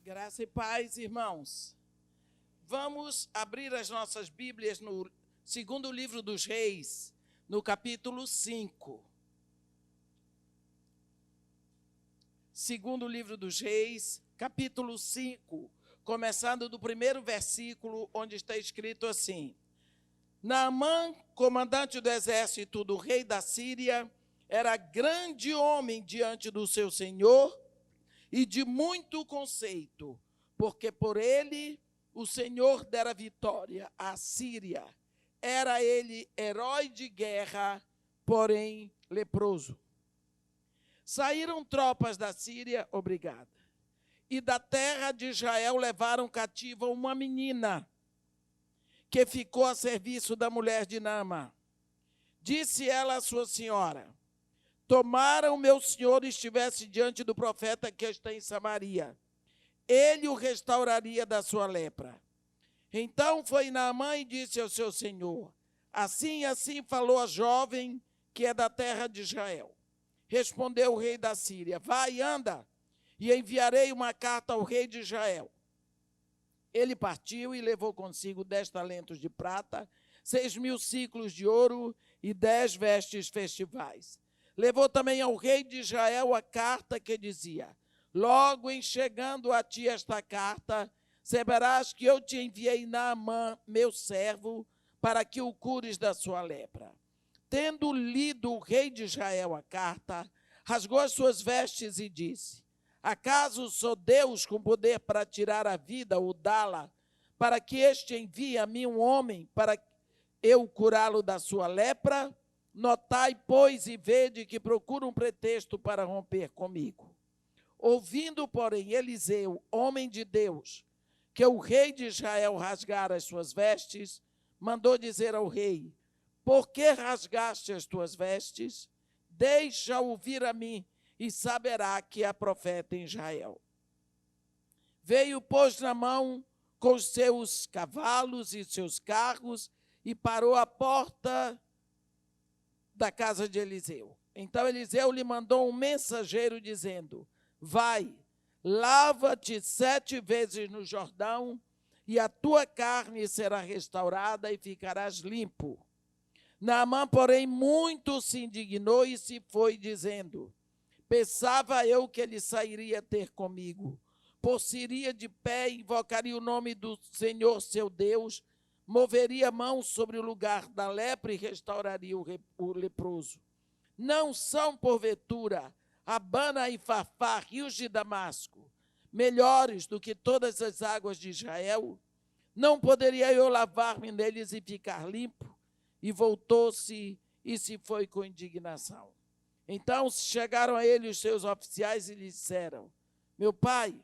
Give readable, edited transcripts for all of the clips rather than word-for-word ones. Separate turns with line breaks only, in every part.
Graça e paz, irmãos. Vamos abrir as nossas Bíblias no segundo livro dos Reis, no capítulo 5. Segundo livro dos Reis, capítulo 5, começando do primeiro versículo, onde está escrito assim: Naamã, comandante do exército do rei da Síria, era grande homem diante do seu senhor e de muito conceito, porque por ele o Senhor dera vitória à Síria. Era ele herói de guerra, porém leproso. Saíram tropas da Síria, e da terra de Israel levaram cativa uma menina, que ficou a serviço da mulher de Naamã. Disse ela à sua senhora: Tomara o meu senhor estivesse diante do profeta que está em Samaria. Ele o restauraria da sua lepra. Então foi Naamã e disse ao seu senhor: Assim e assim falou a jovem que é da terra de Israel. Respondeu o rei da Síria: Vai, anda, e enviarei uma carta ao rei de Israel. Ele partiu e levou consigo 10 talentos de prata, 6.000 siclos de ouro e 10 vestes festivais. Levou também ao rei de Israel a carta que dizia: Logo em chegando a ti esta carta, saberás que eu te enviei Naamã, meu servo, para que o cures da sua lepra. Tendo lido o rei de Israel a carta, rasgou as suas vestes e disse: Acaso sou Deus com poder para tirar a vida ou dá-la, para que este envie a mim um homem para eu curá-lo da sua lepra? Notai, pois, e vede que procura um pretexto para romper comigo. Ouvindo, porém, Eliseu, homem de Deus, que o rei de Israel rasgara as suas vestes, mandou dizer ao rei: Por que rasgaste as tuas vestes? Deixa-o vir a mim, e saberá que há profeta em Israel. Veio, pôs na mão com os seus cavalos e seus carros, e parou à porta da casa de Eliseu. Então Eliseu lhe mandou um mensageiro dizendo: Vai, lava-te 7 vezes no Jordão, e a tua carne será restaurada e ficarás limpo. Naamã, porém, muito se indignou e se foi, dizendo: Pensava eu que ele sairia ter comigo, por-se-iria de pé, invocaria o nome do Senhor seu Deus, moveria a mão sobre o lugar da lepra e restauraria o leproso. Não são, porventura, Abana e Farfar, rios de Damasco, melhores do que todas as águas de Israel? Não poderia eu lavar-me neles e ficar limpo? E voltou-se e se foi com indignação. Então chegaram a ele os seus oficiais e lhe disseram: Meu pai,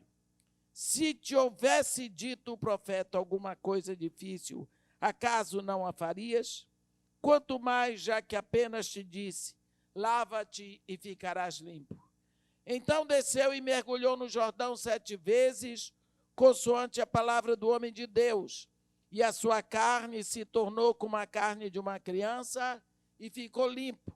se te houvesse dito o profeta alguma coisa difícil, acaso não a farias? Quanto mais, já que apenas te disse: Lava-te e ficarás limpo. Então desceu e mergulhou no Jordão 7 vezes, consoante a palavra do homem de Deus, e a sua carne se tornou como a carne de uma criança e ficou limpo.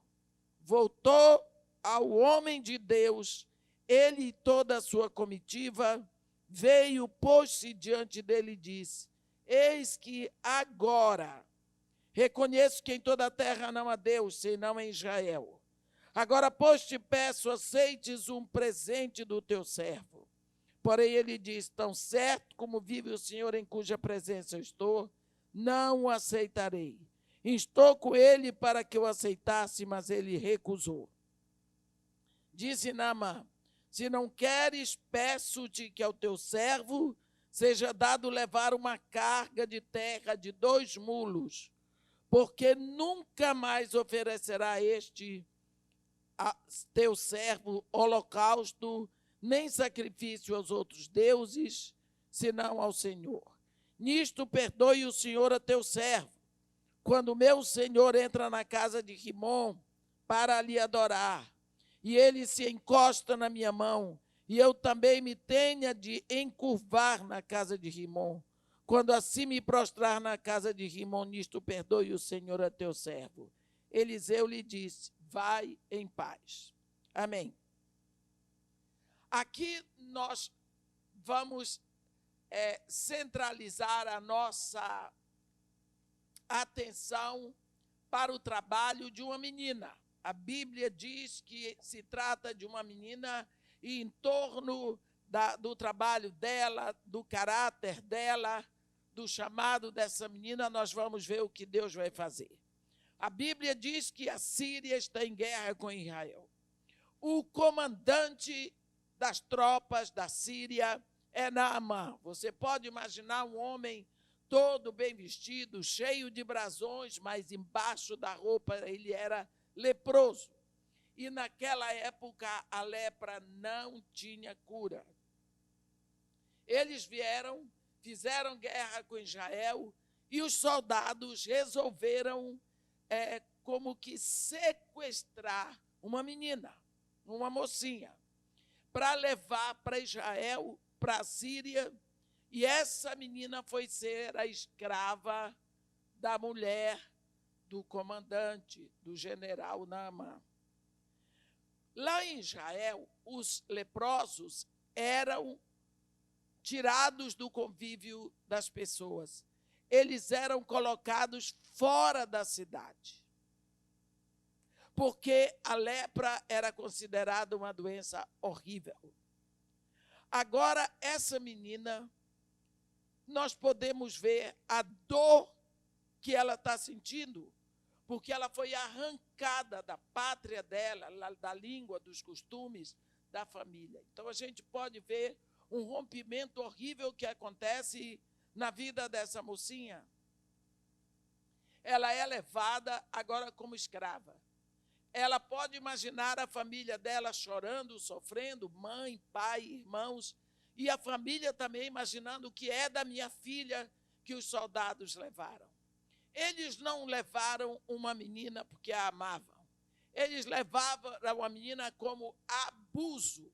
Voltou ao homem de Deus, ele e toda a sua comitiva, veio, pôs-se diante dele e disse: Eis que agora reconheço que em toda a terra não há Deus, senão em Israel. Agora, pois, te peço, aceites um presente do teu servo. Porém, ele diz: Tão certo como vive o Senhor em cuja presença eu estou, não o aceitarei. Instou com ele para que o aceitasse, mas ele recusou. Disse Naamã: Se não queres, peço-te que ao teu servo seja dado levar uma carga de terra de 2 mulos, porque nunca mais oferecerá este a teu servo holocausto, nem sacrifício aos outros deuses, senão ao Senhor. Nisto perdoe o Senhor a teu servo, quando meu senhor entra na casa de Rimom para lhe adorar, e ele se encosta na minha mão, e eu também me tenha de encurvar na casa de Rimom. Quando assim me prostrar na casa de Rimom, nisto perdoe o Senhor a teu servo. Eliseu lhe disse: Vai em paz. Amém. Aqui nós vamos centralizar a nossa atenção para o trabalho de uma menina. A Bíblia diz que se trata de uma menina e em torno do trabalho dela, do caráter dela, do chamado dessa menina, nós vamos ver o que Deus vai fazer. A Bíblia diz que a Síria está em guerra com Israel. O comandante das tropas da Síria é Naamã. Você pode imaginar um homem todo bem vestido, cheio de brasões, mas embaixo da roupa ele era leproso. E naquela época a lepra não tinha cura. Eles vieram, fizeram guerra com Israel e os soldados resolveram como que sequestrar uma menina, uma mocinha, para levar para Israel, para a Síria, e essa menina foi ser a escrava da mulher do comandante, do general Naamã. Lá em Israel, os leprosos eram tirados do convívio das pessoas. Eles eram colocados fora da cidade, porque a lepra era considerada uma doença horrível. Agora, essa menina, nós podemos ver a dor que ela está sentindo, porque ela foi arrancada da pátria dela, da língua, dos costumes, da família. Então, a gente pode ver um rompimento horrível que acontece na vida dessa mocinha. Ela é levada agora como escrava. Ela pode imaginar a família dela chorando, sofrendo, mãe, pai, irmãos, e a família também imaginando o que é da minha filha que os soldados levaram. Eles não levaram uma menina porque a amavam. Eles levavam uma menina como abuso.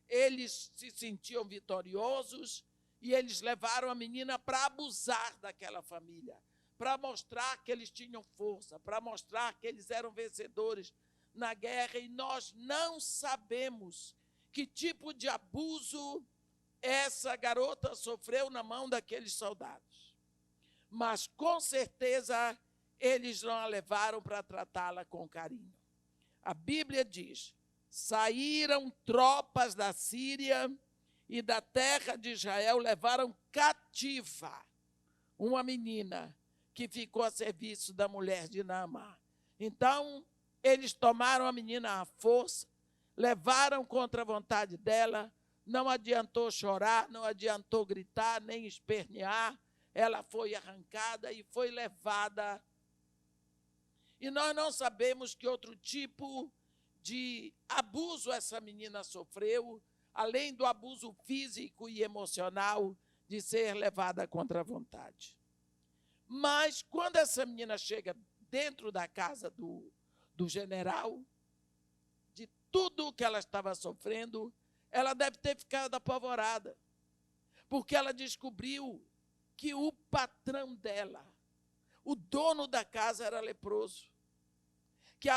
Eles se sentiam vitoriosos e eles levaram a menina para abusar daquela família, para mostrar que eles tinham força, para mostrar que eles eram vencedores na guerra. E nós não sabemos que tipo de abuso essa garota sofreu na mão daqueles soldados. Mas, com certeza, eles não a levaram para tratá-la com carinho. A Bíblia diz: saíram tropas da Síria e da terra de Israel, levaram cativa uma menina que ficou a serviço da mulher de Naamã. Então, eles tomaram a menina à força, levaram contra a vontade dela, não adiantou chorar, não adiantou gritar, nem espernear, ela foi arrancada e foi levada. E nós não sabemos que outro tipo de abuso essa menina sofreu, além do abuso físico e emocional de ser levada contra a vontade. Mas, quando essa menina chega dentro da casa do general, de tudo o que ela estava sofrendo, ela deve ter ficado apavorada, porque ela descobriu que o patrão dela, o dono da casa, era leproso. Que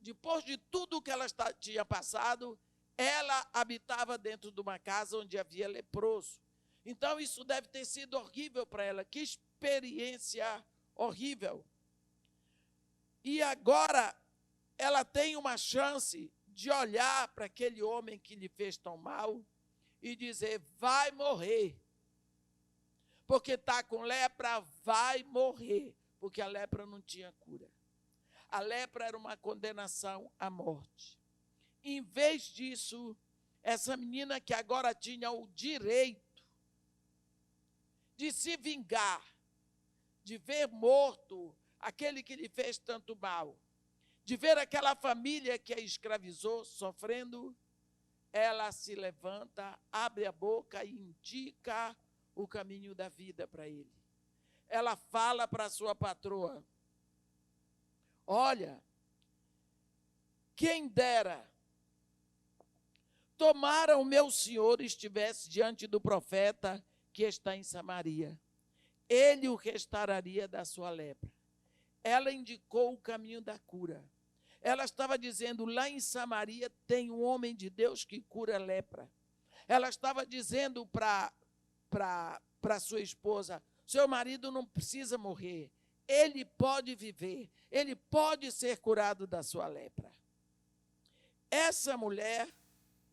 depois de tudo o que ela tinha passado, ela habitava dentro de uma casa onde havia leproso. Então, isso deve ter sido horrível para ela. Que experiência horrível. E agora, ela tem uma chance de olhar para aquele homem que lhe fez tão mal e dizer: vai morrer. Porque está com lepra, vai morrer. Porque a lepra não tinha cura. A lepra era uma condenação à morte. Em vez disso, essa menina que agora tinha o direito de se vingar, de ver morto aquele que lhe fez tanto mal, de ver aquela família que a escravizou sofrendo, ela se levanta, abre a boca e indica o caminho da vida para ele. Ela fala para a sua patroa: olha, quem dera tomara o meu senhor estivesse diante do profeta que está em Samaria. Ele o restauraria da sua lepra. Ela indicou o caminho da cura. Ela estava dizendo: lá em Samaria tem um homem de Deus que cura a lepra. ela estava dizendo para sua esposa: seu marido não precisa morrer, ele pode viver, ele pode ser curado da sua lepra. Essa mulher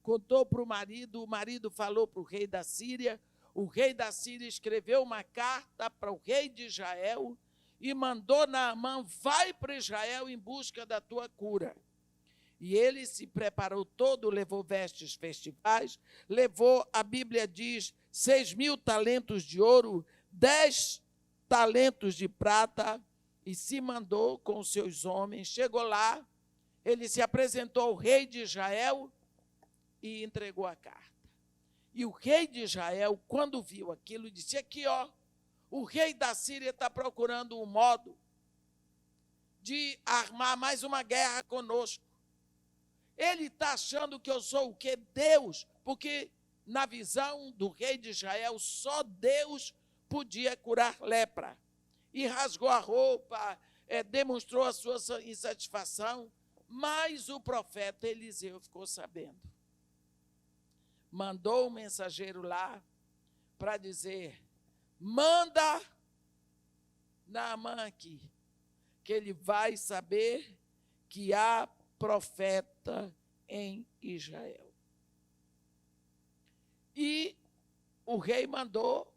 contou para o marido falou para o rei da Síria, o rei da Síria escreveu uma carta para o rei de Israel e mandou Naamã: vai para Israel em busca da tua cura. E ele se preparou todo, levou vestes festivais, levou, a Bíblia diz, 6.000 talentos de ouro, 10 talentos de prata, e se mandou com os seus homens. Chegou lá, ele se apresentou ao rei de Israel e entregou a carta. E o rei de Israel, quando viu aquilo, disse: aqui, ó, o rei da Síria está procurando um modo de armar mais uma guerra conosco. Ele está achando que eu sou o quê? Deus, porque na visão do rei de Israel, só Deus podia curar lepra. E rasgou a roupa, demonstrou a sua insatisfação, mas o profeta Eliseu ficou sabendo. Mandou um mensageiro lá para dizer: manda Naamã aqui, que ele vai saber que há profeta em Israel. E o rei mandou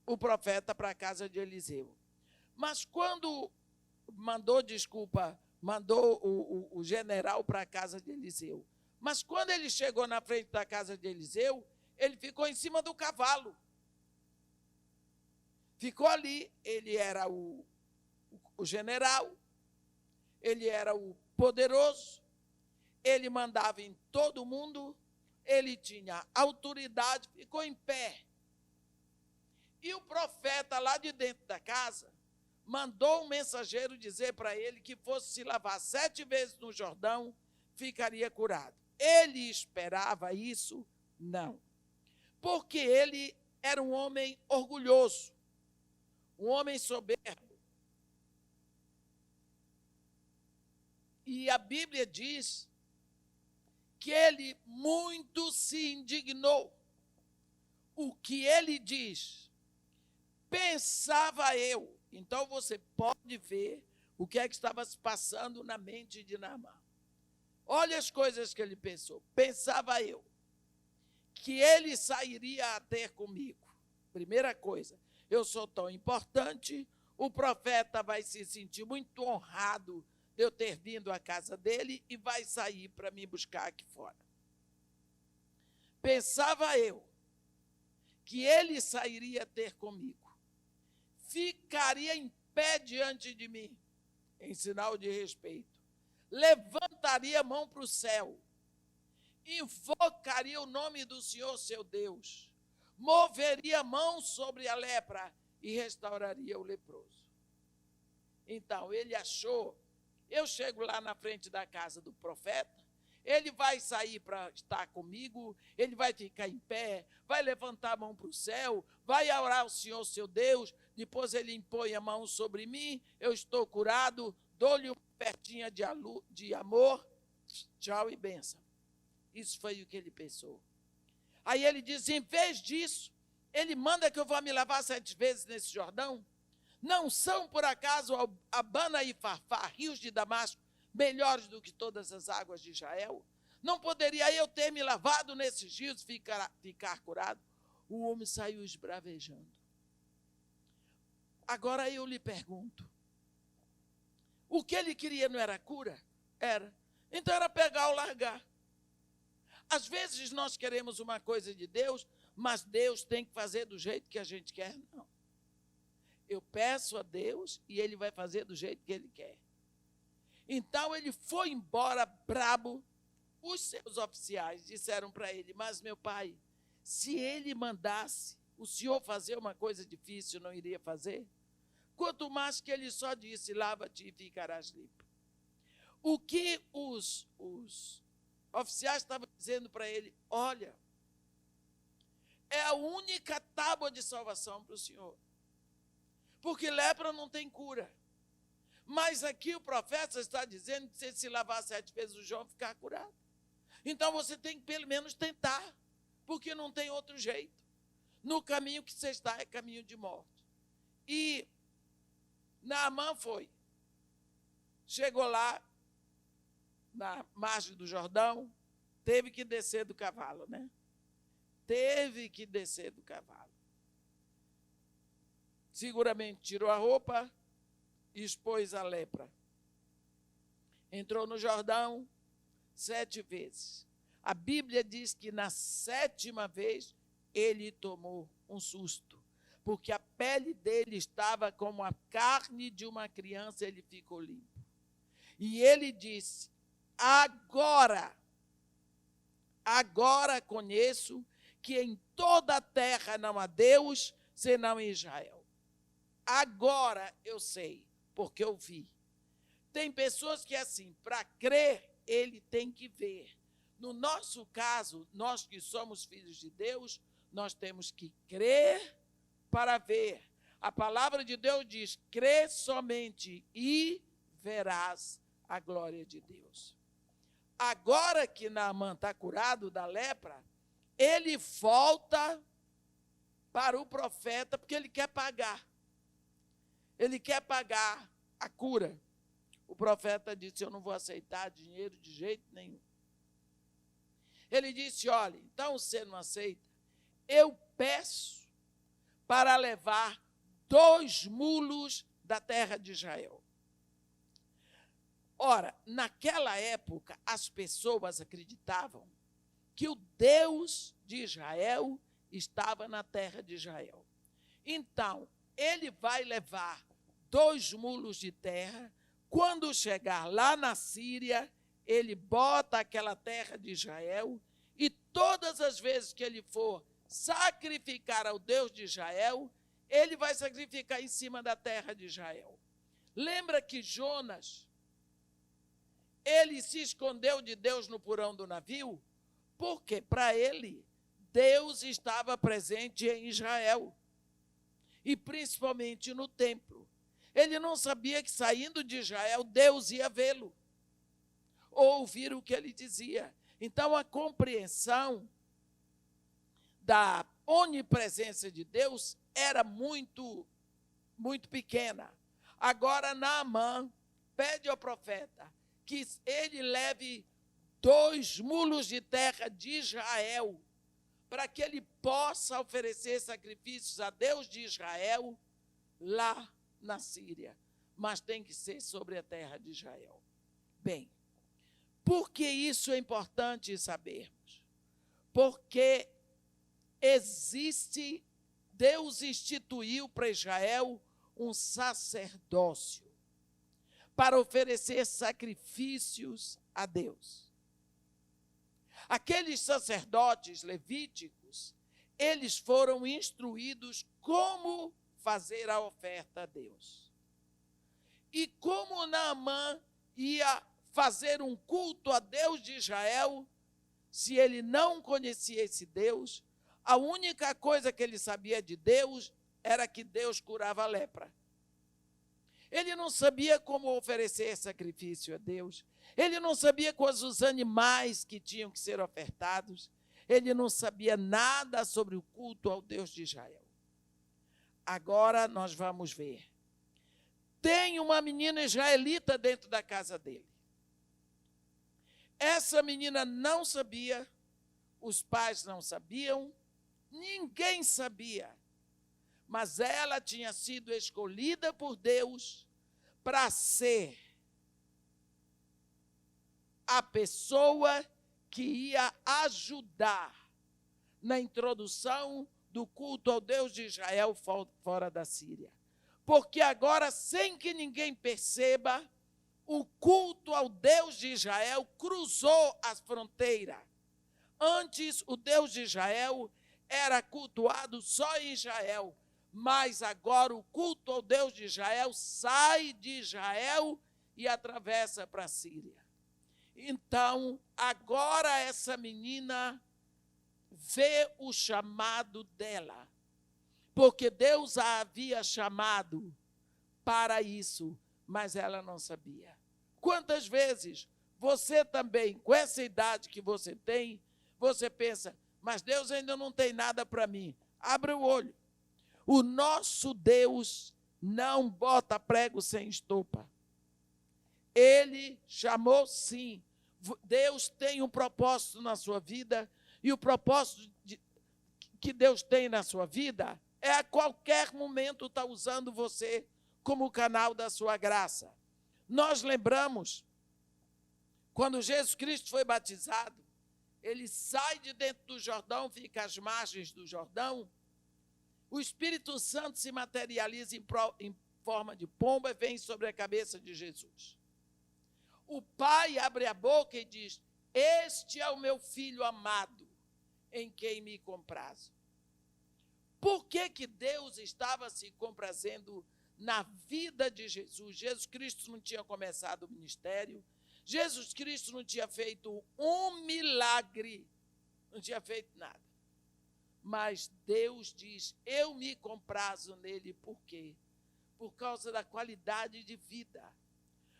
o profeta para a casa de Eliseu. Mas quando mandou o general para a casa de Eliseu. Mas quando ele chegou na frente da casa de Eliseu, ele ficou em cima do cavalo. Ficou ali, ele era o general, ele era o poderoso, ele mandava em todo mundo, ele tinha autoridade, ficou em pé. E o profeta lá de dentro da casa mandou um mensageiro dizer para ele que fosse se lavar 7 vezes no Jordão, ficaria curado. Ele esperava isso? Não. Porque ele era um homem orgulhoso, um homem soberbo. E a Bíblia diz que ele muito se indignou. O que ele diz, pensava eu. Então você pode ver o que é que estava se passando na mente de Naamã. Olha as coisas que ele pensou. Pensava eu que ele sairia a ter comigo. Primeira coisa, eu sou tão importante, o profeta vai se sentir muito honrado de eu ter vindo à casa dele e vai sair para me buscar aqui fora. Pensava eu que ele sairia ter comigo, ficaria em pé diante de mim, em sinal de respeito, levantaria a mão para o céu, invocaria o nome do Senhor, seu Deus, moveria a mão sobre a lepra e restauraria o leproso. Então, ele achou, eu chego lá na frente da casa do profeta, ele vai sair para estar comigo, ele vai ficar em pé, vai levantar a mão para o céu, vai orar ao Senhor, seu Deus, depois ele impõe a mão sobre mim, eu estou curado, dou-lhe uma pertinha de amor, tchau e bênção. Isso foi o que ele pensou. Aí ele diz, em vez disso, ele manda que eu vá me lavar 7 vezes nesse Jordão. Não são, por acaso, Abana e Farfar, rios de Damasco, melhores do que todas as águas de Israel? Não poderia eu ter me lavado nesses rios e ficar curado? O homem saiu esbravejando. Agora eu lhe pergunto, o que ele queria não era cura? Era. Então era pegar ou largar. Às vezes nós queremos uma coisa de Deus, mas Deus tem que fazer do jeito que a gente quer? Não. Eu peço a Deus e Ele vai fazer do jeito que Ele quer. Então ele foi embora brabo. Os seus oficiais disseram para ele, mas meu pai, se ele mandasse o senhor fazer uma coisa difícil, não iria fazer? Quanto mais que ele só disse, lava-te e ficarás limpo. O que os oficiais estavam dizendo para ele, olha, é a única tábua de salvação para o senhor. Porque lepra não tem cura. Mas aqui o profeta está dizendo que se lavar 7 vezes o João ficar curado. Então você tem que pelo menos tentar. porque não tem outro jeito. No caminho que você está é caminho de morte. E Naamã foi. Chegou lá, na margem do Jordão, teve que descer do cavalo, né? Teve que descer do cavalo. Seguramente tirou a roupa e expôs a lepra. Entrou no Jordão 7 vezes. A Bíblia diz que na 7ª vez ele tomou um susto, porque a pele dele estava como a carne de uma criança, ele ficou limpo. E ele disse: agora conheço que em toda a terra não há Deus, senão em Israel. Agora eu sei, porque eu vi. Tem pessoas que, assim, para crer, ele tem que ver. No nosso caso, nós que somos filhos de Deus, nós temos que crer para ver. A palavra de Deus diz: crê somente e verás a glória de Deus. Agora que Naamã está curado da lepra, ele volta para o profeta, porque ele quer pagar. Ele quer pagar a cura. O profeta disse: eu não vou aceitar dinheiro de jeito nenhum. Ele disse: olha, então você não aceita? Eu peço para levar 2 mulos da terra de Israel. Ora, naquela época, as pessoas acreditavam que o Deus de Israel estava na terra de Israel. Então, ele vai levar 2 mulos de terra. Quando chegar lá na Síria, ele bota aquela terra de Israel, e todas as vezes que ele for sacrificar ao Deus de Israel, ele vai sacrificar em cima da terra de Israel. Lembra que Jonas, ele se escondeu de Deus no porão do navio? Porque para ele, Deus estava presente em Israel, e principalmente no templo. Ele não sabia que, saindo de Israel, Deus ia vê-lo, ou ouvir o que ele dizia. Então, a compreensão da onipresença de Deus era muito, muito pequena. Agora, Naamã pede ao profeta que ele leve 2 mulos de terra de Israel, para que ele possa oferecer sacrifícios a Deus de Israel lá na Síria, mas tem que ser sobre a terra de Israel. Bem, por que isso é importante sabermos? Porque Deus instituiu para Israel um sacerdócio para oferecer sacrifícios a Deus. Aqueles sacerdotes levíticos, eles foram instruídos como fazer a oferta a Deus. E como Naamã ia fazer um culto a Deus de Israel, se ele não conhecia esse Deus, a única coisa que ele sabia de Deus era que Deus curava a lepra. Ele não sabia como oferecer sacrifício a Deus. Ele não sabia quais os animais que tinham que ser ofertados. Ele não sabia nada sobre o culto ao Deus de Israel. Agora nós vamos ver. Tem uma menina israelita dentro da casa dele. Essa menina não sabia, os pais não sabiam, ninguém sabia. Mas ela tinha sido escolhida por Deus para ser a pessoa que ia ajudar na introdução do culto ao Deus de Israel fora da Síria. Porque agora, sem que ninguém perceba, o culto ao Deus de Israel cruzou as fronteiras. Antes, o Deus de Israel era cultuado só em Israel, mas agora o culto ao Deus de Israel sai de Israel e atravessa para a Síria. Então, agora essa menina vê o chamado dela, porque Deus a havia chamado para isso, mas ela não sabia. Quantas vezes você também, com essa idade que você tem, você pensa: mas Deus ainda não tem nada para mim. Abre o olho. O nosso Deus não bota prego sem estopa. Ele chamou sim. Deus tem um propósito na sua vida, e o propósito que Deus tem na sua vida é a qualquer momento estar usando você como canal da sua graça. Nós lembramos, quando Jesus Cristo foi batizado, ele sai de dentro do Jordão, fica às margens do Jordão, o Espírito Santo se materializa em forma de pomba e vem sobre a cabeça de Jesus. O Pai abre a boca e diz: este é o meu Filho amado, em quem me comprazo. Por que Deus estava se comprazendo na vida de Jesus? Jesus Cristo não tinha começado o ministério, Jesus Cristo não tinha feito um milagre, não tinha feito nada. Mas Deus diz: eu me comprazo nele. Por quê? Por causa da qualidade de vida,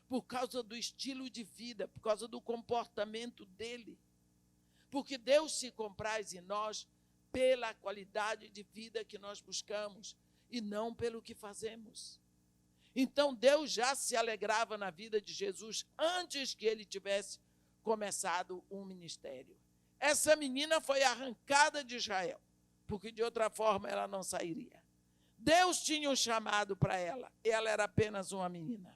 por causa do estilo de vida, por causa do comportamento dele. Porque Deus se compraz em nós pela qualidade de vida que nós buscamos e não pelo que fazemos. Então Deus já se alegrava na vida de Jesus antes que ele tivesse começado um ministério. Essa menina foi arrancada de Israel, porque de outra forma ela não sairia. Deus tinha um chamado para ela, e ela era apenas uma menina.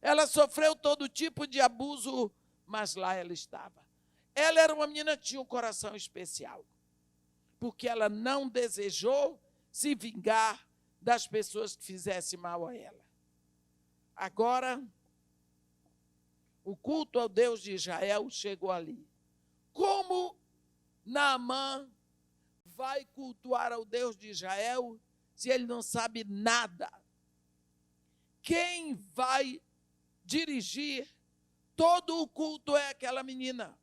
Ela sofreu todo tipo de abuso, mas lá ela estava. Ela era uma menina que tinha um coração especial, porque ela não desejou se vingar das pessoas que fizessem mal a ela. Agora, o culto ao Deus de Israel chegou ali. Como Naamã vai cultuar ao Deus de Israel se ele não sabe nada? Quem vai dirigir todo o culto é aquela menina.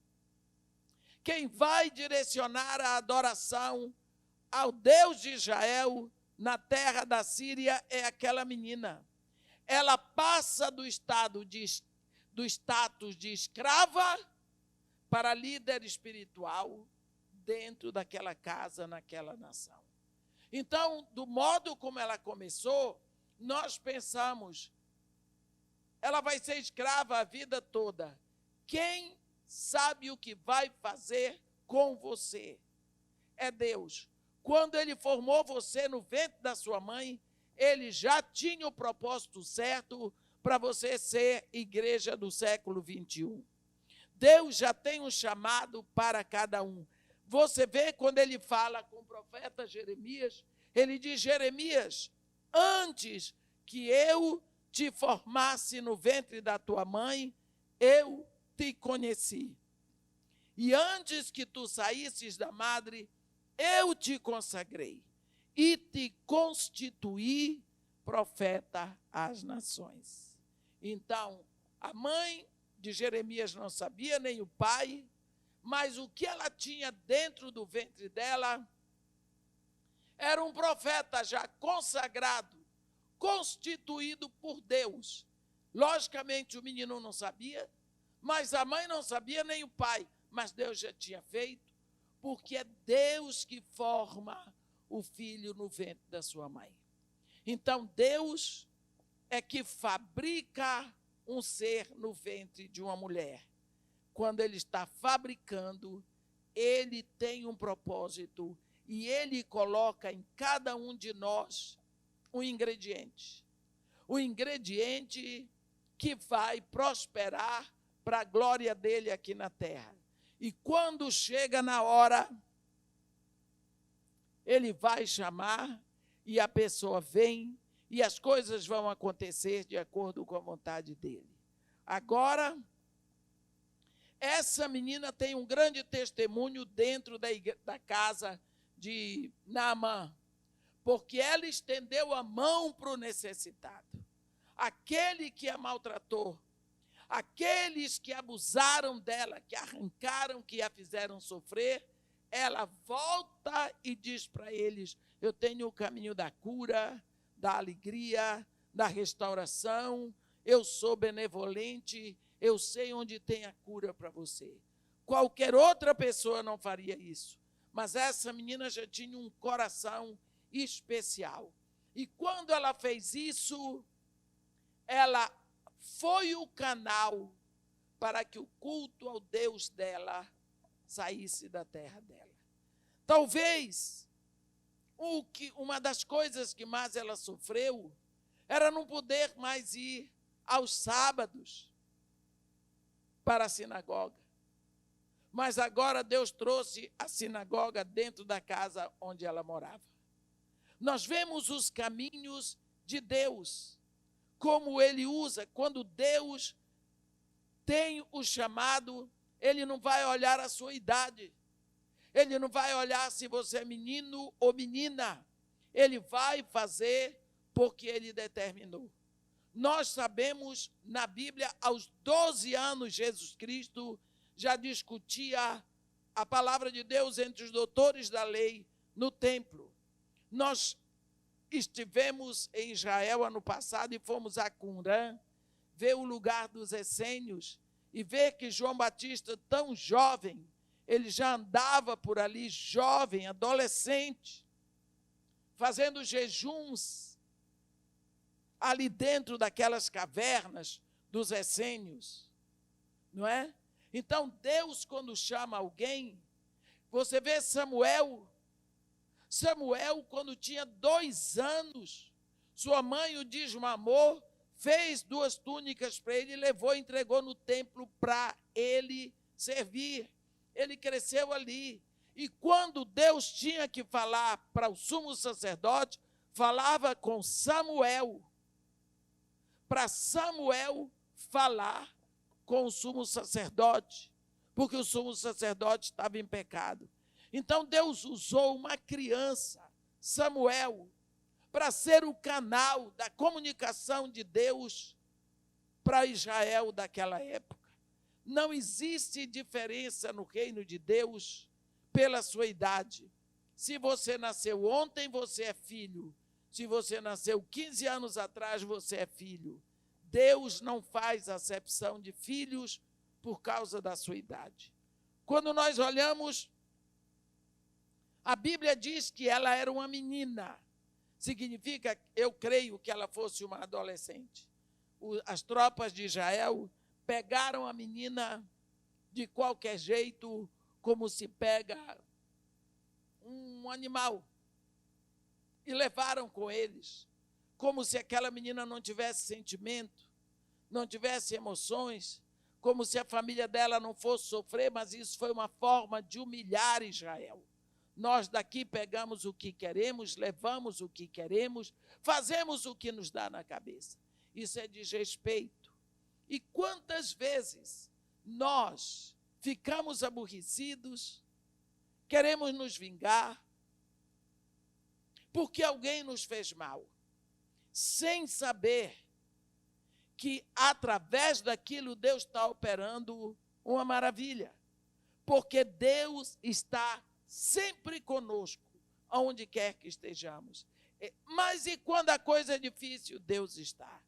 Quem vai direcionar a adoração ao Deus de Israel na terra da Síria é aquela menina. Ela passa do status de escrava para líder espiritual dentro daquela casa, naquela nação. Então, do modo como ela começou, nós pensamos, ela vai ser escrava a vida toda. Quem sabe o que vai fazer com você é Deus. Quando ele formou você no ventre da sua mãe, ele já tinha o propósito certo para você ser igreja do século 21. Deus já tem um chamado para cada um. Você vê quando ele fala com o profeta Jeremias, ele diz: Jeremias, antes que eu te formasse no ventre da tua mãe, eu te conheci. E antes que tu saísses da madre, eu te consagrei e te constituí profeta às nações. Então, a mãe de Jeremias não sabia, nem o pai, mas o que ela tinha dentro do ventre dela era um profeta já consagrado, constituído por Deus. Logicamente, o menino não sabia, mas a mãe não sabia, nem o pai, mas Deus já tinha feito, porque é Deus que forma o filho no ventre da sua mãe. Então, Deus é que fabrica um ser no ventre de uma mulher. Quando ele está fabricando, ele tem um propósito e ele coloca em cada um de nós um ingrediente. O ingrediente que vai prosperar para a glória dele aqui na terra. E quando chega na hora, ele vai chamar e a pessoa vem e as coisas vão acontecer de acordo com a vontade dele. Agora, essa menina tem um grande testemunho dentro da casa de Naamã, porque ela estendeu a mão para o necessitado, aquele que a maltratou, aqueles que abusaram dela, que arrancaram, que a fizeram sofrer. Ela volta e diz para eles: eu tenho o caminho da cura, da alegria, da restauração, eu sou benevolente, eu sei onde tem a cura para você. Qualquer outra pessoa não faria isso, Mas essa menina já tinha um coração especial. E quando ela fez isso, ela foi o canal para que o culto ao Deus dela saísse da terra dela. Talvez uma das coisas que mais ela sofreu era não poder mais ir aos sábados para a sinagoga. Mas agora Deus trouxe a sinagoga dentro da casa onde ela morava. Nós vemos os caminhos de Deus, como Ele usa. Quando Deus tem o chamado, Ele não vai olhar a sua idade. Ele não vai olhar se você é menino ou menina. Ele vai fazer porque Ele determinou. Nós sabemos, na Bíblia, aos 12 anos, Jesus Cristo já discutia a palavra de Deus entre os doutores da lei no templo. Nós estivemos em Israel ano passado e fomos a Qumran, ver o lugar dos essênios e ver que João Batista, tão jovem, ele já andava por ali, jovem, adolescente, fazendo jejuns ali dentro daquelas cavernas dos essênios, não é? Então, Deus, quando chama alguém, você vê Samuel, quando tinha 2 anos, sua mãe o desmamou, fez 2 túnicas para ele, levou e entregou no templo para ele servir. Ele cresceu ali. E quando Deus tinha que falar para o sumo sacerdote, falava com Samuel, para Samuel falar com o sumo sacerdote, porque o sumo sacerdote estava em pecado. Então Deus usou uma criança, Samuel, para ser o canal da comunicação de Deus para Israel daquela época. Não existe diferença no reino de Deus pela sua idade. Se você nasceu ontem, você é filho. Se você nasceu 15 anos atrás, você é filho. Deus não faz acepção de filhos por causa da sua idade. Quando nós olhamos, a Bíblia diz que ela era uma menina. Significa, eu creio, que ela fosse uma adolescente. As tropas de Israel pegaram a menina de qualquer jeito, como se pega um animal, e levaram com eles, como se aquela menina não tivesse sentimento, não tivesse emoções, como se a família dela não fosse sofrer, mas isso foi uma forma de humilhar Israel. Nós daqui pegamos o que queremos, levamos o que queremos, fazemos o que nos dá na cabeça. Isso é desrespeito. E quantas vezes nós ficamos aborrecidos, queremos nos vingar, porque alguém nos fez mal, sem saber que através daquilo Deus está operando uma maravilha, porque Deus está sempre conosco, aonde quer que estejamos. Mas e quando a coisa é difícil? Deus está.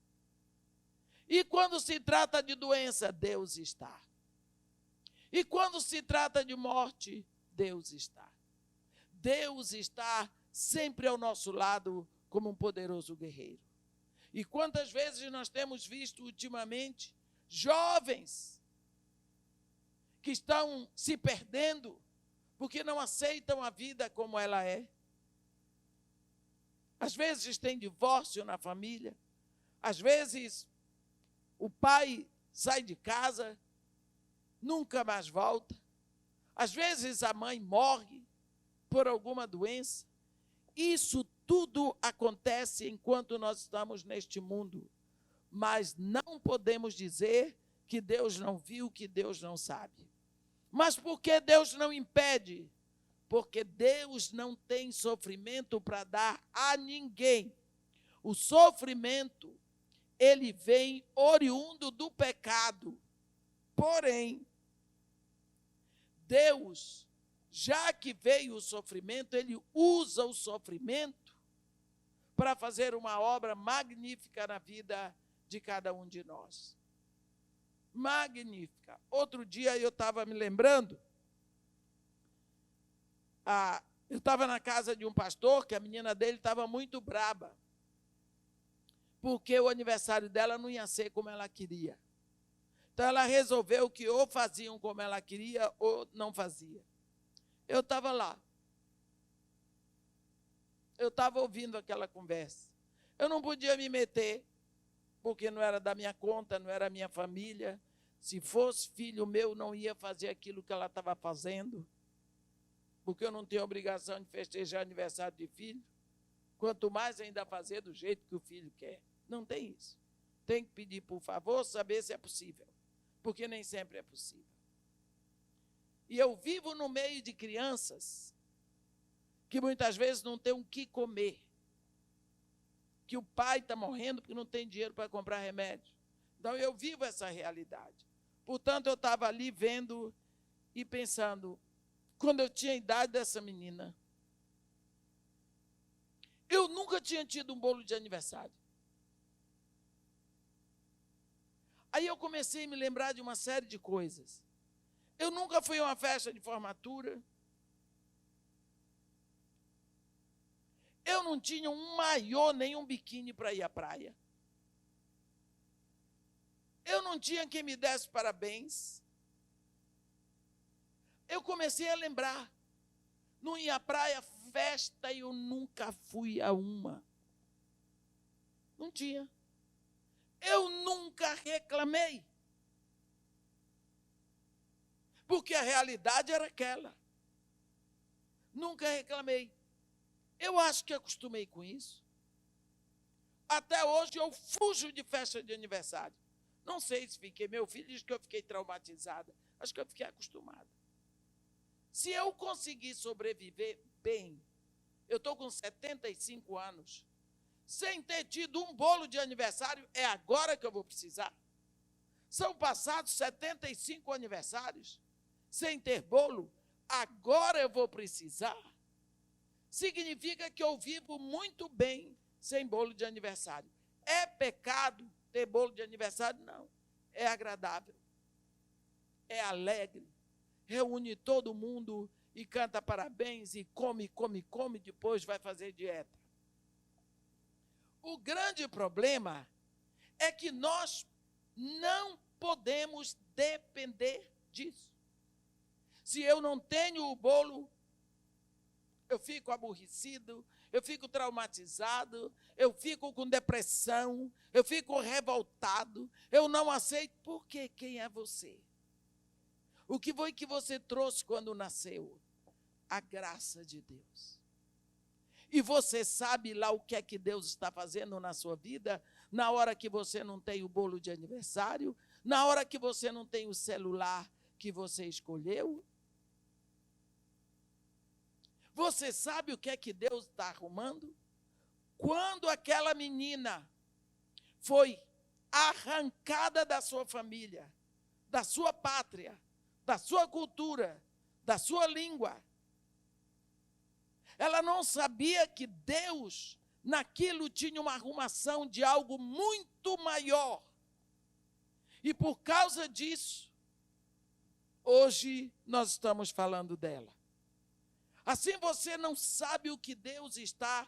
E quando se trata de doença? Deus está. E quando se trata de morte? Deus está. Deus está sempre ao nosso lado como um poderoso guerreiro. E quantas vezes nós temos visto ultimamente jovens que estão se perdendo porque não aceitam a vida como ela é. Às vezes tem divórcio na família, às vezes o pai sai de casa, nunca mais volta, às vezes a mãe morre por alguma doença. Isso tudo acontece enquanto nós estamos neste mundo, mas não podemos dizer que Deus não viu, que Deus não sabe. Mas por que Deus não impede? Porque Deus não tem sofrimento para dar a ninguém. O sofrimento, ele vem oriundo do pecado. Porém, Deus, já que veio o sofrimento, ele usa o sofrimento para fazer uma obra magnífica na vida de cada um de nós. Magnífica. Outro dia eu estava me lembrando, eu estava na casa de um pastor, que a menina dele estava muito braba, porque o aniversário dela não ia ser como ela queria. Então, ela resolveu que ou faziam como ela queria ou não fazia. Eu estava lá. Eu estava ouvindo aquela conversa. Eu não podia me meter, porque não era da minha conta, não era minha família. Se fosse filho meu, não ia fazer aquilo que ela estava fazendo, porque eu não tenho obrigação de festejar aniversário de filho, quanto mais ainda fazer do jeito que o filho quer. Não tem isso. Tem que pedir, por favor, saber se é possível, porque nem sempre é possível. E eu vivo no meio de crianças que muitas vezes não tem o que comer, que o pai está morrendo porque não tem dinheiro para comprar remédio. Então, eu vivo essa realidade. Portanto, eu estava ali vendo e pensando, quando eu tinha a idade dessa menina, eu nunca tinha tido um bolo de aniversário. Aí eu comecei a me lembrar de uma série de coisas. Eu nunca fui a uma festa de formatura. Eu não tinha um maiô nem um biquíni para ir à praia. Eu não tinha quem me desse parabéns. Eu comecei a lembrar. Não ia à praia, festa, e eu nunca fui a uma. Não tinha. Eu nunca reclamei. Porque a realidade era aquela. Nunca reclamei. Eu acho que acostumei com isso. Até hoje eu fujo de festa de aniversário. Não sei se fiquei, meu filho diz que eu fiquei traumatizada. Acho que eu fiquei acostumada. Se eu conseguir sobreviver bem, eu estou com 75 anos, sem ter tido um bolo de aniversário, é agora que eu vou precisar. São passados 75 aniversários, sem ter bolo, agora eu vou precisar. Significa que eu vivo muito bem sem bolo de aniversário. É pecado ter bolo de aniversário? Não. É agradável. É alegre. Reúne todo mundo e canta parabéns e come, depois vai fazer dieta. O grande problema é que nós não podemos depender disso. Se eu não tenho o bolo, eu fico aborrecido, eu fico traumatizado, eu fico com depressão, eu fico revoltado, eu não aceito. Por quê? Quem é você? O que foi que você trouxe quando nasceu? A graça de Deus. E você sabe lá o que é que Deus está fazendo na sua vida, na hora que você não tem o bolo de aniversário, na hora que você não tem o celular que você escolheu? Você sabe o que é que Deus está arrumando? Quando aquela menina foi arrancada da sua família, da sua pátria, da sua cultura, da sua língua, ela não sabia que Deus, naquilo, tinha uma arrumação de algo muito maior. E por causa disso, hoje nós estamos falando dela. Assim você não sabe o que Deus está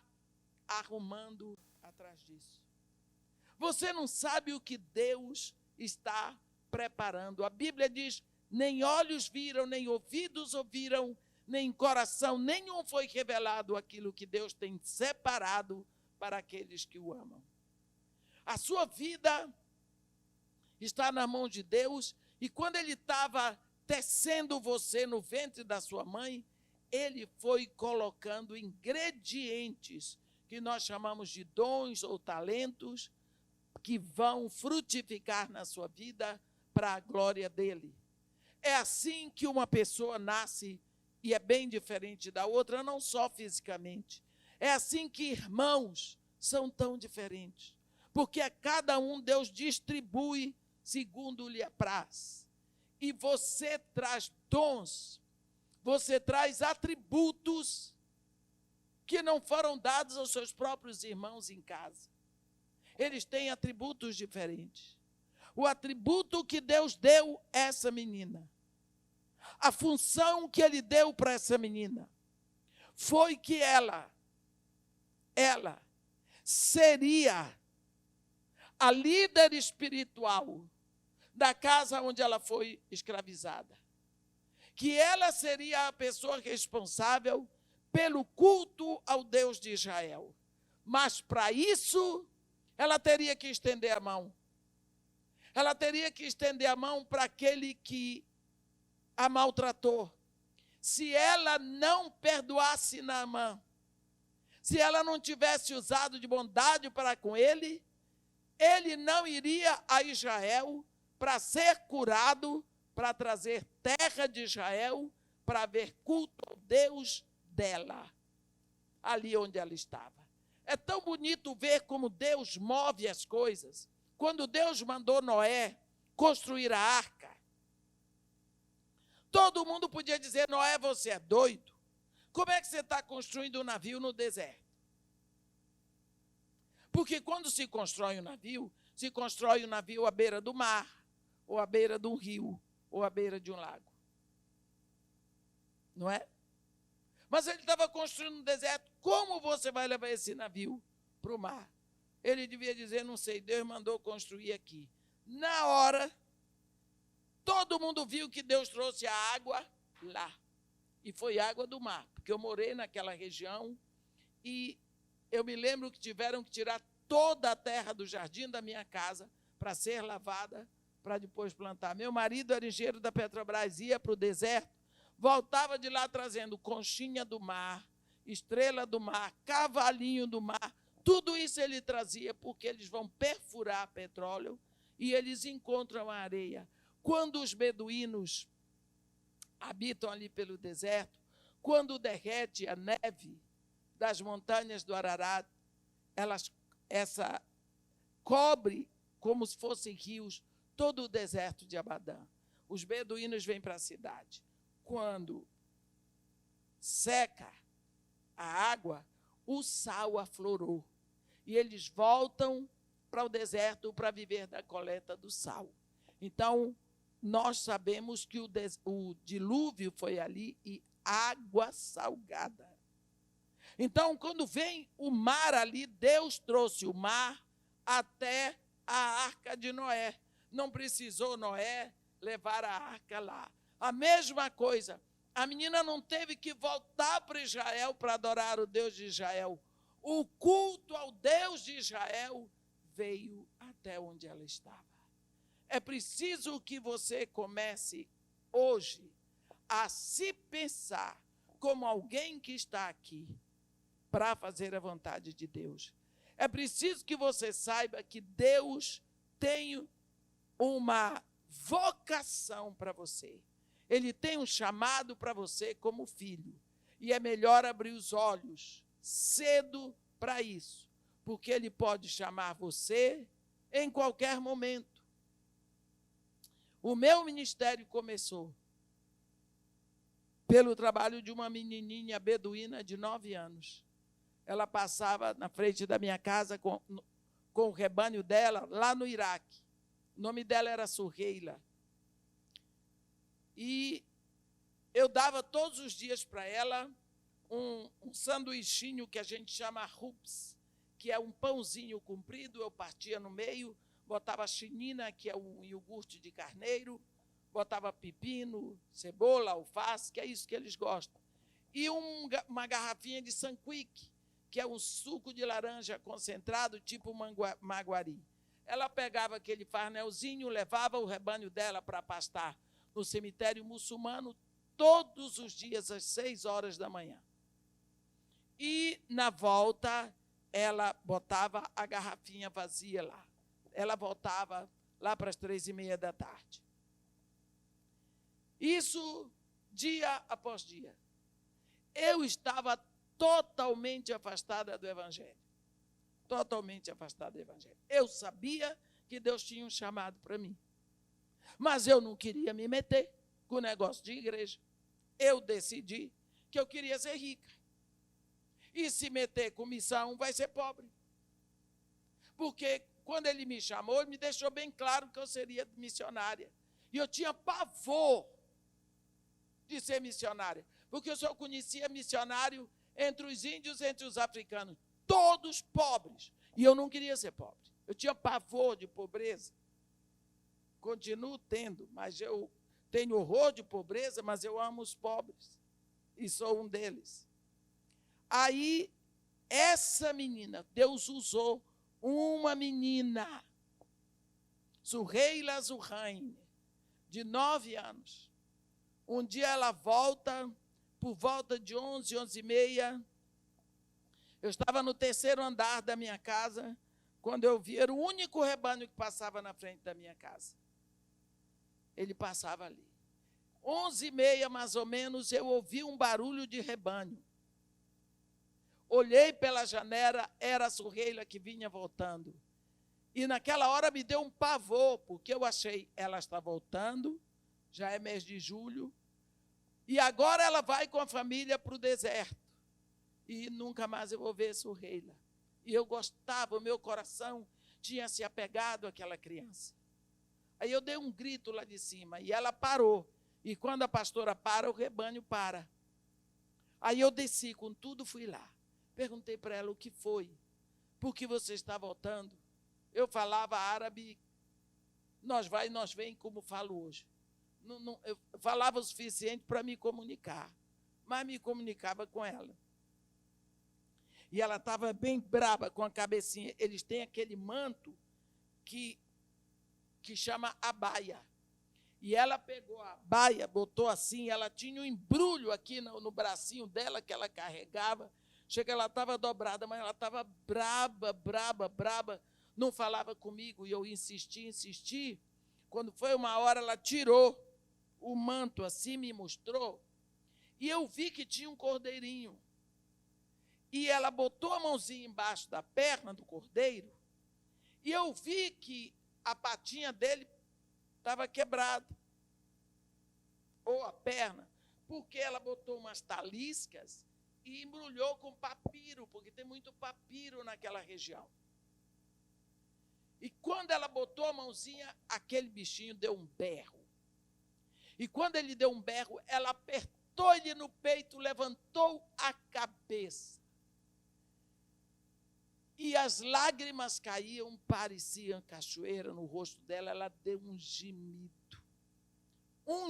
arrumando atrás disso. Você não sabe o que Deus está preparando. A Bíblia diz, nem olhos viram, nem ouvidos ouviram, nem coração nenhum foi revelado aquilo que Deus tem separado para aqueles que o amam. A sua vida está na mão de Deus, e quando Ele estava tecendo você no ventre da sua mãe, Ele foi colocando ingredientes que nós chamamos de dons ou talentos que vão frutificar na sua vida para a glória dEle. É assim que uma pessoa nasce e é bem diferente da outra, não só fisicamente. É assim que irmãos são tão diferentes, porque a cada um Deus distribui segundo lhe apraz. E você traz dons, você traz atributos que não foram dados aos seus próprios irmãos em casa. Eles têm atributos diferentes. O atributo que Deus deu a essa menina, a função que Ele deu para essa menina, foi que ela seria a líder espiritual da casa onde ela foi escravizada. Que ela seria a pessoa responsável pelo culto ao Deus de Israel. Mas, para isso, ela teria que estender a mão. Ela teria que estender a mão para aquele que a maltratou. Se ela não perdoasse Naamã, se ela não tivesse usado de bondade para com ele, ele não iria a Israel para ser curado, para trazer terra de Israel, para ver culto ao Deus dela, ali onde ela estava. É tão bonito ver como Deus move as coisas. Quando Deus mandou Noé construir a arca, todo mundo podia dizer: Noé, você é doido? Como é que você está construindo um navio no deserto? Porque quando se constrói um navio, se constrói um navio à beira do mar, ou à beira de um rio, ou à beira de um lago. Não é? Mas ele estava construindo no deserto. Como você vai levar esse navio para o mar? Ele devia dizer: não sei, Deus mandou construir aqui. Na hora, todo mundo viu que Deus trouxe a água lá. E foi água do mar, porque eu morei naquela região e eu me lembro que tiveram que tirar toda a terra do jardim da minha casa para ser lavada, para depois plantar. Meu marido era engenheiro da Petrobras, ia para o deserto, voltava de lá trazendo conchinha do mar, estrela do mar, cavalinho do mar. Tudo isso ele trazia, porque eles vão perfurar petróleo e eles encontram a areia. Quando os beduínos habitam ali pelo deserto, quando derrete a neve das montanhas do Ararat, essa cobre, como se fossem rios, todo o deserto de Abadã. Os beduínos vêm para a cidade. Quando seca a água, o sal aflorou. E eles voltam para o deserto para viver da coleta do sal. Então, nós sabemos que o dilúvio foi ali e água salgada. Então, quando vem o mar ali, Deus trouxe o mar até a arca de Noé. Não precisou Noé levar a arca lá. A mesma coisa, a menina não teve que voltar para Israel para adorar o Deus de Israel. O culto ao Deus de Israel veio até onde ela estava. É preciso que você comece hoje a se pensar como alguém que está aqui para fazer a vontade de Deus. É preciso que você saiba que Deus tem uma vocação para você. Ele tem um chamado para você como filho. E é melhor abrir os olhos cedo para isso, porque Ele pode chamar você em qualquer momento. O meu ministério começou pelo trabalho de uma menininha beduína de 9 anos. Ela passava na frente da minha casa com o rebanho dela, lá no Iraque. O nome dela era Surreila. E eu dava todos os dias para ela um sanduichinho que a gente chama rups, que é um pãozinho comprido, eu partia no meio, botava chinina, que é um iogurte de carneiro, botava pepino, cebola, alface, que é isso que eles gostam. E uma garrafinha de Sanquique, que é um suco de laranja concentrado, tipo maguari. Ela pegava aquele farnelzinho, levava o rebanho dela para pastar no cemitério muçulmano, todos os dias, às 6 horas da manhã. E, na volta, ela botava a garrafinha vazia lá. Ela voltava lá para as 3h30 da tarde. Isso dia após dia. Eu estava totalmente afastada do Evangelho. Totalmente afastada do Evangelho. Eu sabia que Deus tinha um chamado para mim. Mas eu não queria me meter com o negócio de igreja. Eu decidi que eu queria ser rica. E se meter com missão, vai ser pobre. Porque quando ele me chamou, ele me deixou bem claro que eu seria missionária. E eu tinha pavor de ser missionária. Porque eu só conhecia missionário entre os índios, entre os africanos, todos pobres. E eu não queria ser pobre. Eu tinha pavor de pobreza. Continuo tendo, mas eu tenho horror de pobreza, mas eu amo os pobres. E sou um deles. Aí, essa menina, Deus usou uma menina, Suheila Zurraine, de 9 anos. Um dia ela volta, por volta de 11, 11h30. Eu estava no 3º andar da minha casa, quando eu vi, era o único rebanho que passava na frente da minha casa. Ele passava ali. 11h30, mais ou menos, eu ouvi um barulho de rebanho. Olhei pela janela, era a Suheila que vinha voltando. E naquela hora me deu um pavor, porque eu achei, ela está voltando, já é mês de julho, e agora ela vai com a família para o deserto. E nunca mais eu vou ver Suheila. E eu gostava, o meu coração tinha se apegado àquela criança. Aí eu dei um grito lá de cima, e ela parou. E quando a pastora para, o rebanho para. Aí eu desci, com tudo fui lá. Perguntei para ela o que foi. Por que você está voltando? Eu falava árabe, nós vai e nós vem, como falo hoje. Eu falava o suficiente para me comunicar, mas me comunicava com ela. E ela estava bem brava com a cabecinha. Eles têm aquele manto que chama abaia. E ela pegou a abaia, botou assim, ela tinha um embrulho aqui no bracinho dela que ela carregava. Chega, ela estava dobrada, mas ela estava braba. Não falava comigo, e eu insisti. Quando foi uma hora, ela tirou o manto assim, me mostrou, e eu vi que tinha um cordeirinho. E ela botou a mãozinha embaixo da perna do cordeiro, e eu vi que a patinha dele estava quebrada, ou a perna, porque ela botou umas taliscas e embrulhou com papiro, porque tem muito papiro naquela região. E quando ela botou a mãozinha, aquele bichinho deu um berro. E quando ele deu um berro, ela apertou ele no peito, levantou a cabeça. E as lágrimas caíam, pareciam cachoeira no rosto dela. Ela deu um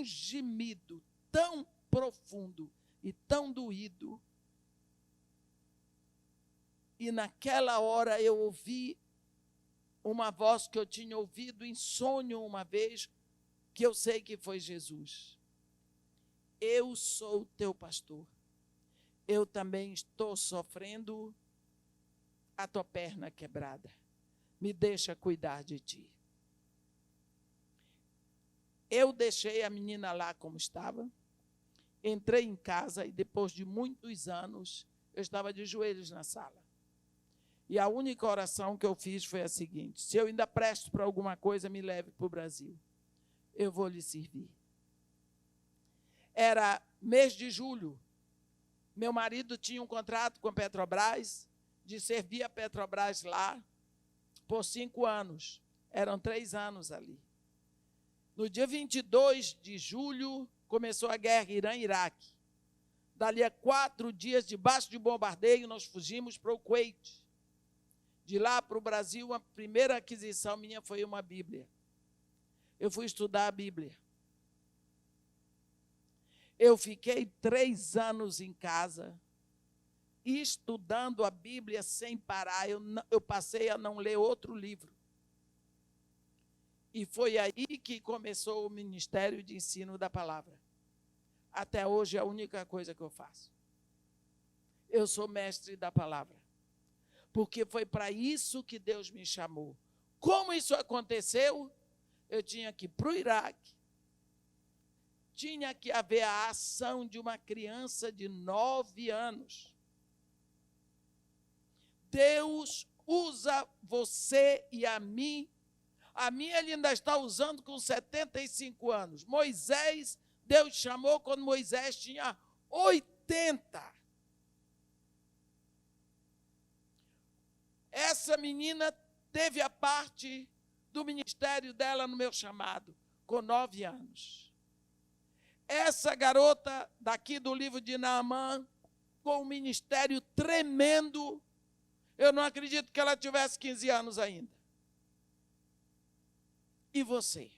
gemido tão profundo e tão doído. E naquela hora eu ouvi uma voz que eu tinha ouvido em sonho uma vez, que eu sei que foi Jesus. Eu sou o teu pastor. Eu também estou sofrendo a tua perna quebrada. Me deixa cuidar de ti. Eu deixei a menina lá como estava, entrei em casa e depois de muitos anos, eu estava de joelhos na sala. E a única oração que eu fiz foi a seguinte: se eu ainda presto para alguma coisa, me leve para o Brasil. Eu vou lhe servir. Era mês de julho. Meu marido tinha um contrato com a Petrobras, de servir a Petrobras lá por 5 anos. Eram 3 anos ali. No dia 22 de julho, começou a guerra Irã-Iraque. Dali a 4 dias, debaixo de bombardeio, nós fugimos para o Kuwait. De lá para o Brasil, a primeira aquisição minha foi uma Bíblia. Eu fui estudar a Bíblia. Eu fiquei 3 anos em casa, estudando a Bíblia sem parar. Eu passei a não ler outro livro. E foi aí que começou o ministério de ensino da palavra. Até hoje é a única coisa que eu faço. Eu sou mestre da palavra. Porque foi para isso que Deus me chamou. Como isso aconteceu? Eu tinha que ir para o Iraque. Tinha que haver a ação de uma criança de 9 anos. Deus usa você e a mim. A mim ele ainda está usando com 75 anos. Moisés, Deus chamou quando Moisés tinha 80. Essa menina teve a parte do ministério dela no meu chamado, com 9 anos. Essa garota daqui do livro de Naamã, com um ministério tremendo. Eu não acredito que ela tivesse 15 anos ainda. E você?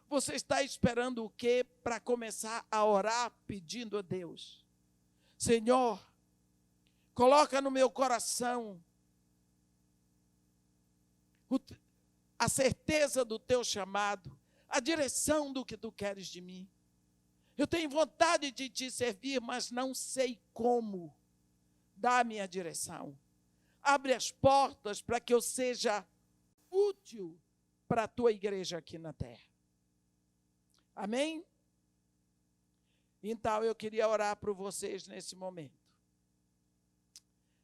Você está esperando o quê para começar a orar pedindo a Deus? Senhor, coloca no meu coração a certeza do teu chamado, a direção do que tu queres de mim. Eu tenho vontade de te servir, mas não sei como. Dá a minha direção. Abre as portas para que eu seja útil para a tua igreja aqui na terra. Amém? Então, eu queria orar por vocês nesse momento.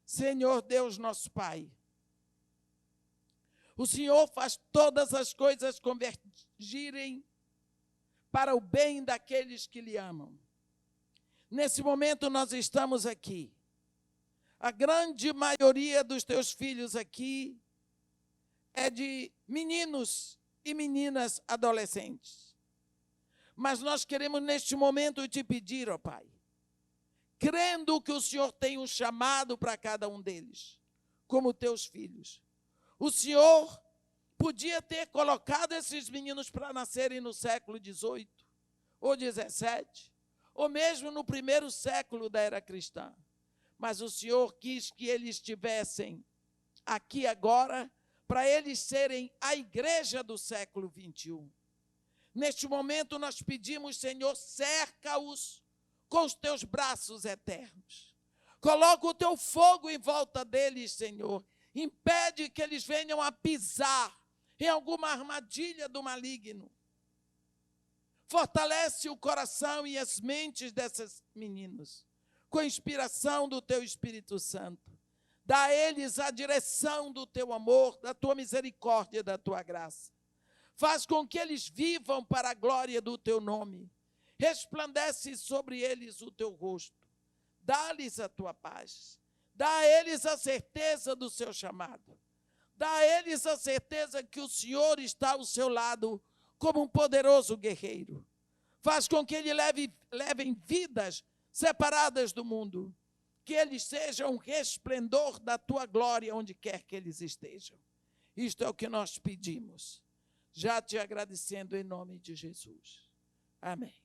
Senhor Deus, nosso Pai, o Senhor faz todas as coisas convergirem para o bem daqueles que lhe amam. Nesse momento nós estamos aqui. A grande maioria dos teus filhos aqui é de meninos e meninas adolescentes. Mas nós queremos neste momento te pedir, ó Pai, crendo que o Senhor tem um chamado para cada um deles, como teus filhos. O Senhor podia ter colocado esses meninos para nascerem no século XVIII, ou XVII, ou mesmo no primeiro século da era cristã. Mas o Senhor quis que eles estivessem aqui agora, para eles serem a igreja do século XXI. Neste momento nós pedimos, Senhor, cerca-os com os teus braços eternos. Coloca o teu fogo em volta deles, Senhor. Impede que eles venham a pisar em alguma armadilha do maligno. Fortalece o coração e as mentes desses meninos, com a inspiração do teu Espírito Santo. Dá a eles a direção do teu amor, da tua misericórdia, da tua graça. Faz com que eles vivam para a glória do teu nome. Resplandece sobre eles o teu rosto. Dá-lhes a tua paz. Dá a eles a certeza do seu chamado. Dá a eles a certeza que o Senhor está ao seu lado como um poderoso guerreiro. Faz com que eles levem vidas separadas do mundo. Que eles sejam um resplendor da tua glória onde quer que eles estejam. Isto é o que nós pedimos. Já te agradecendo em nome de Jesus. Amém.